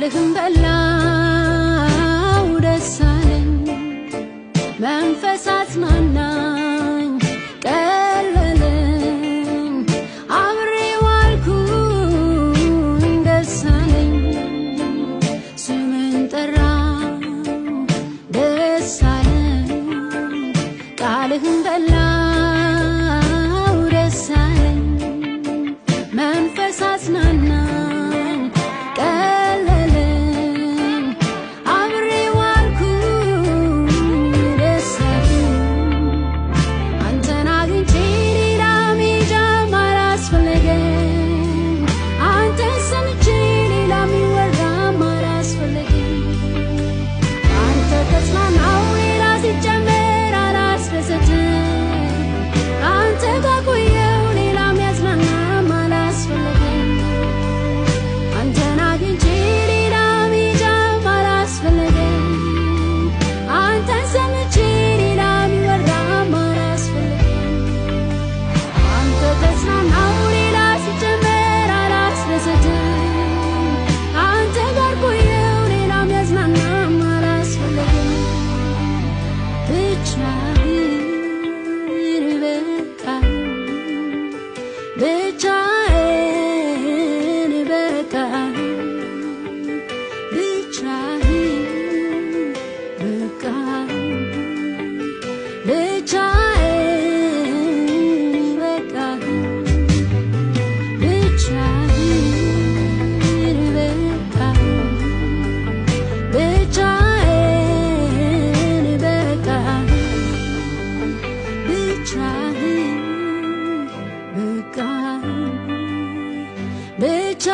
ቃልህን በላው ደስ አለኝ መንፈስ አጽናናኝ ቀለለኝ አብሬ ዋልኩኝ ደስ አለኝ ስምን ጠራው ደስ አለኝ ቃልህን በላው ደስ አለኝ መንፈስ አጽናናኝ ቀለለኝ አብሬ ዋልኩኝ ደስ አለኝ አንተን አግኝቼ ሌላ መሄጃም አላስፈለገኝ አንተን ሰምቼ ሌላ የሚወራም አላስፈለገኝ አንተ ተጽናናው ሌላ ሲጨመር አላስደሰትም አንተ ጋር ቆየው ሌላ የሚያጽናናም አላስፈለገኝ አንተን አግኝቼ ሌላ መሄጃም አላስፈለገኝ አንተን ሰምቼ ሌላ የሚወራም አላስፈለገኝ አንተ ተጽናናው ሌላ ሲጨመር አላስደሰትም አንተ ጋር ቆየው ሌላ የሚያጽናናም አላስፈለገኝ ብቻህን በቃኝ ብቻህን በቃኝ ብቻህን በቃኝ ብቻህን በቃኝ ብቻህን በቃኝ ብቻህን በቃኝ ብቻህን በቃኝ ብቻ